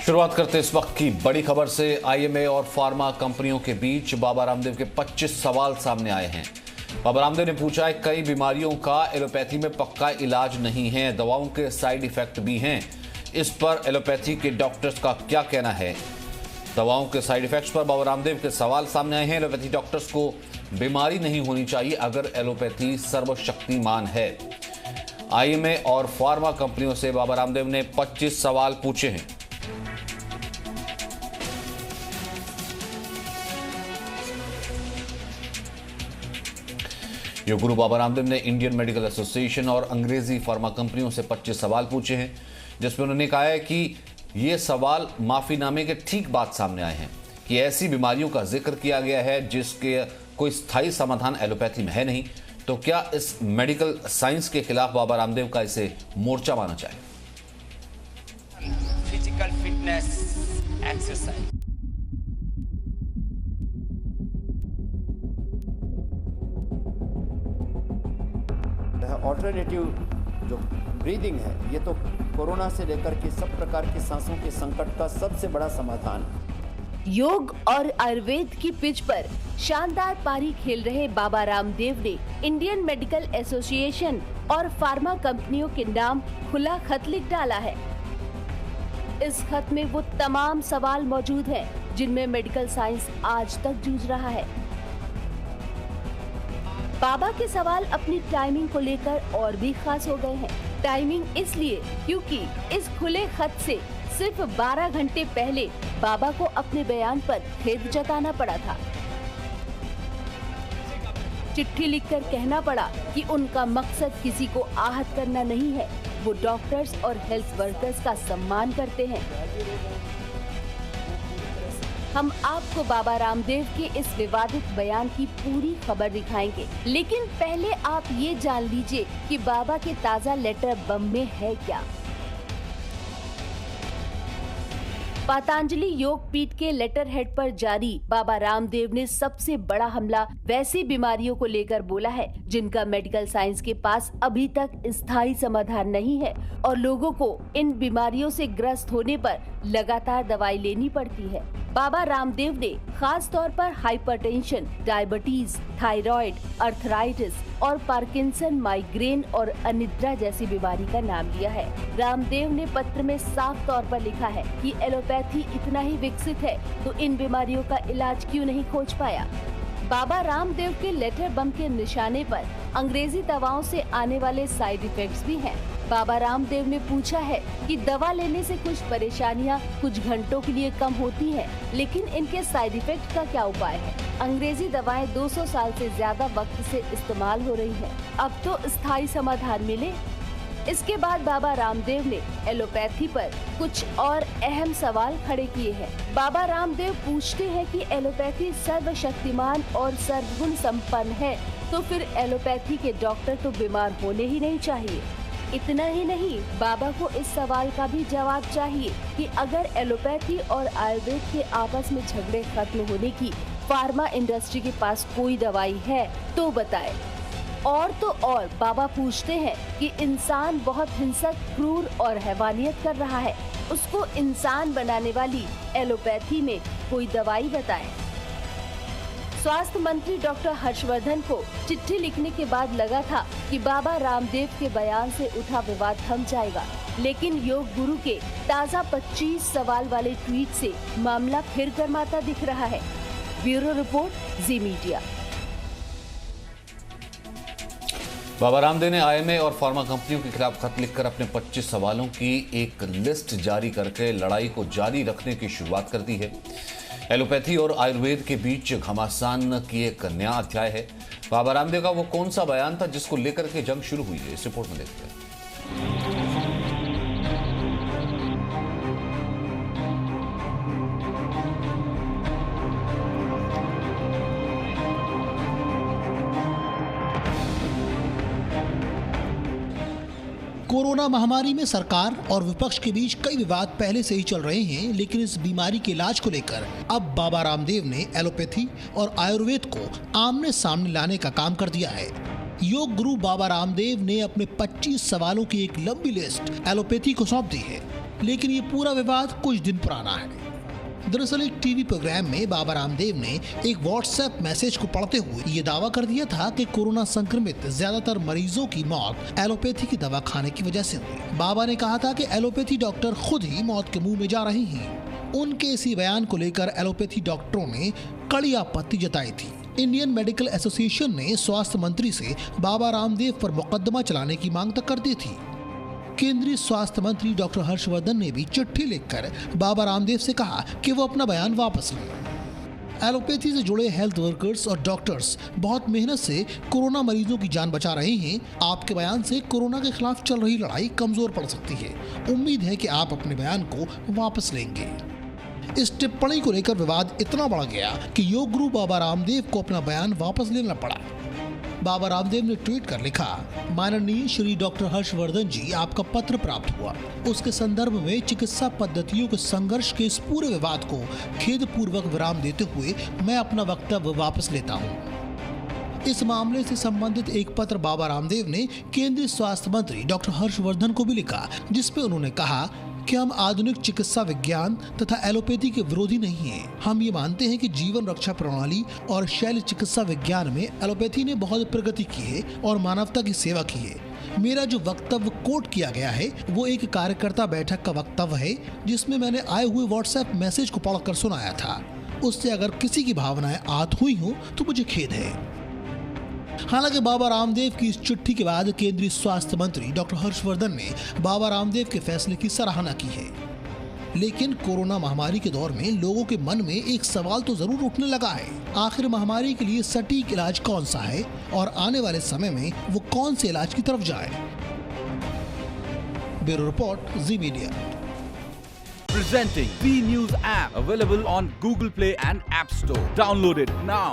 शुरुआत करते इस वक्त की बड़ी खबर से। आईएमए और फार्मा कंपनियों के बीच बाबा रामदेव के 25 सवाल सामने आए हैं। बाबा रामदेव ने पूछा है, कई बीमारियों का एलोपैथी में पक्का इलाज नहीं है, दवाओं के साइड इफेक्ट भी हैं। इस पर एलोपैथी के डॉक्टर्स का क्या कहना है? दवाओं के साइड इफेक्ट्स पर बाबा रामदेव के सवाल सामने आए हैं। एलोपैथी डॉक्टर्स को बीमारी नहीं होनी चाहिए अगर एलोपैथी सर्वशक्तिमान है। आईएमए और फार्मा कंपनियों से बाबा रामदेव ने 25 सवाल पूछे हैं। योग गुरु बाबा रामदेव ने इंडियन मेडिकल एसोसिएशन और अंग्रेजी फार्मा कंपनियों से 25 सवाल पूछे हैं, जिसमें उन्होंने कहा है कि ये सवाल माफीनामे के ठीक बाद सामने आए हैं कि ऐसी बीमारियों का जिक्र किया गया है जिसके कोई स्थायी समाधान एलोपैथी में है नहीं, तो क्या इस मेडिकल साइंस के खिलाफ बाबा रामदेव का इसे मोर्चा माना चाहिए? फिजिकल फिटनेस एक्सरसाइज ऑल्टरनेटिव जो ब्रीदिंग है, ये तो कोरोना से लेकर के सब प्रकार के सांसों के संकट का सबसे बड़ा समाधान है। योग और आयुर्वेद की पिच पर शानदार पारी खेल रहे बाबा रामदेव ने इंडियन मेडिकल एसोसिएशन और फार्मा कंपनियों के नाम खुला खत लिख डाला है। इस खत में वो तमाम सवाल मौजूद हैं जिनमें मेडिकल साइंस आज तक जूझ रहा है। बाबा के सवाल अपनी टाइमिंग को लेकर और भी खास हो गए हैं। टाइमिंग इसलिए क्योंकि इस खुले खत से सिर्फ 12 घंटे पहले बाबा को अपने बयान पर खेद जताना पड़ा था। चिट्ठी लिखकर कहना पड़ा कि उनका मकसद किसी को आहत करना नहीं है, वो डॉक्टर्स और हेल्थ वर्कर्स का सम्मान करते हैं। हम आपको बाबा रामदेव के इस विवादित बयान की पूरी खबर दिखाएंगे, लेकिन पहले आप ये जान लीजिए कि बाबा के ताज़ा लेटर बम में है क्या। पतंजलि योग पीठ के लेटर हेड पर जारी बाबा रामदेव ने सबसे बड़ा हमला वैसी बीमारियों को लेकर बोला है जिनका मेडिकल साइंस के पास अभी तक स्थायी समाधान नहीं है और लोगों को इन बीमारियों से ग्रस्त होने पर लगातार दवाई लेनी पड़ती है। बाबा रामदेव ने खास तौर पर हाइपरटेंशन, डायबिटीज, थायराइड, अर्थराइटिस और पार्किंसन, माइग्रेन और अनिद्रा जैसी बीमारी का नाम लिया है। रामदेव ने पत्र में साफ तौर पर लिखा है कि एलोपैथी इतना ही विकसित है तो इन बीमारियों का इलाज क्यों नहीं खोज पाया। बाबा रामदेव के लेटर बम के निशाने पर अंग्रेजी दवाओं से आने वाले साइड इफेक्ट्स भी हैं। बाबा रामदेव ने पूछा है कि दवा लेने से कुछ परेशानियां कुछ घंटों के लिए कम होती हैं, लेकिन इनके साइड इफेक्ट का क्या उपाय है? अंग्रेजी दवाएं 200 साल से ज्यादा वक्त से इस्तेमाल हो रही हैं। अब तो स्थायी समाधान मिले। इसके बाद बाबा रामदेव ने एलोपैथी पर कुछ और अहम सवाल खड़े किए हैं। बाबा रामदेव पूछते हैं कि एलोपैथी सर्वशक्तिमान और सर्वगुण संपन्न है, तो फिर एलोपैथी के डॉक्टर तो बीमार होने ही नहीं चाहिए। इतना ही नहीं, बाबा को इस सवाल का भी जवाब चाहिए कि अगर एलोपैथी और आयुर्वेद के आपस में झगड़े खत्म होने की फार्मा इंडस्ट्री के पास कोई दवाई है तो बताए। और तो और बाबा पूछते हैं कि इंसान बहुत हिंसक, क्रूर और हैवानियत कर रहा है, उसको इंसान बनाने वाली एलोपैथी में कोई दवाई बताएं। स्वास्थ्य मंत्री डॉक्टर हर्षवर्धन को चिट्ठी लिखने के बाद लगा था कि बाबा रामदेव के बयान से उठा विवाद थम जाएगा, लेकिन योग गुरु के ताज़ा 25 सवाल वाले ट्वीट से मामला फिर गर्माता दिख रहा है। ब्यूरो रिपोर्ट, जी मीडिया। बाबा रामदेव ने आईएमए और फार्मा कंपनियों के खिलाफ खत लिखकर अपने 25 सवालों की एक लिस्ट जारी करके लड़ाई को जारी रखने की शुरुआत कर दी है। एलोपैथी और आयुर्वेद के बीच घमासान की एक नया अध्याय है। बाबा रामदेव का वो कौन सा बयान था जिसको लेकर के जंग शुरू हुई है, इस रिपोर्ट में देखते हैं। कोरोना महामारी में सरकार और विपक्ष के बीच कई विवाद पहले से ही चल रहे हैं, लेकिन इस बीमारी के इलाज को लेकर अब बाबा रामदेव ने एलोपैथी और आयुर्वेद को आमने सामने लाने का काम कर दिया है। योग गुरु बाबा रामदेव ने अपने 25 सवालों की एक लंबी लिस्ट एलोपैथी को सौंप दी है। लेकिन ये पूरा विवाद कुछ दिन पुराना है। दरअसल एक टीवी प्रोग्राम में बाबा रामदेव ने एक व्हाट्सएप मैसेज को पढ़ते हुए ये दावा कर दिया था कि कोरोना संक्रमित ज्यादातर मरीजों की मौत एलोपैथी की दवा खाने की वजह से हुई। बाबा ने कहा था कि एलोपैथी डॉक्टर खुद ही मौत के मुंह में जा रहे हैं। उनके इसी बयान को लेकर एलोपैथी डॉक्टरों ने कड़ी आपत्ति जताई थी। इंडियन मेडिकल एसोसिएशन ने स्वास्थ्य मंत्री से बाबा रामदेव पर मुकदमा चलाने की मांग तक कर दी थी। केंद्रीय स्वास्थ्य मंत्री डॉक्टर हर्षवर्धन ने भी चिट्ठी लिखकर बाबा रामदेव से कहा कि वो अपना बयान वापस लें। एलोपैथी से जुड़े हेल्थ वर्कर्स और डॉक्टर्स बहुत मेहनत से कोरोना मरीजों की जान बचा रहे हैं। आपके बयान से कोरोना के खिलाफ चल रही लड़ाई कमजोर पड़ सकती है। उम्मीद है कि आप अपने बयान को वापस लेंगे। इस टिप्पणी को लेकर विवाद इतना बढ़ गया कि योग गुरु बाबा रामदेव को अपना बयान वापस लेना पड़ा। बाबा रामदेव ने ट्वीट कर लिखा, माननीय श्री डॉक्टर हर्षवर्धन जी, आपका पत्र प्राप्त हुआ। उसके संदर्भ में चिकित्सा पद्धतियों के संघर्ष के इस पूरे विवाद को खेदपूर्वक विराम देते हुए मैं अपना वक्तव्य वापस लेता हूँ। इस मामले से संबंधित एक पत्र बाबा रामदेव ने केंद्रीय स्वास्थ्य मंत्री डॉक्टर हर्षवर्धन को भी लिखा, जिसपे उन्होंने कहा कि हम आधुनिक चिकित्सा विज्ञान तथा एलोपैथी के विरोधी नहीं हैं। हम ये मानते हैं कि जीवन रक्षा प्रणाली और शैल्य चिकित्सा विज्ञान में एलोपैथी ने बहुत प्रगति की है और मानवता की सेवा की है। मेरा जो वक्तव्य कोट किया गया है वो एक कार्यकर्ता बैठक का वक्तव्य है, जिसमें मैंने आए हुए व्हाट्सएप मैसेज को पढ़कर सुनाया था। उससे अगर किसी की भावनाएं आहत हुई हो तो मुझे खेद है। हालांकि बाबा रामदेव की इस चिट्ठी के बाद केंद्रीय स्वास्थ्य मंत्री डॉक्टर हर्षवर्धन ने बाबा रामदेव के फैसले की सराहना की है। लेकिन कोरोना महामारी के दौर में लोगों के मन में एक सवाल तो जरूर उठने लगा है, आखिर महामारी के लिए सटीक इलाज कौन सा है और आने वाले समय में वो कौन से इलाज की तरफ जाए। Bureau report, ji media. Presenting B News app, available on Google Play and App Store. Download it now.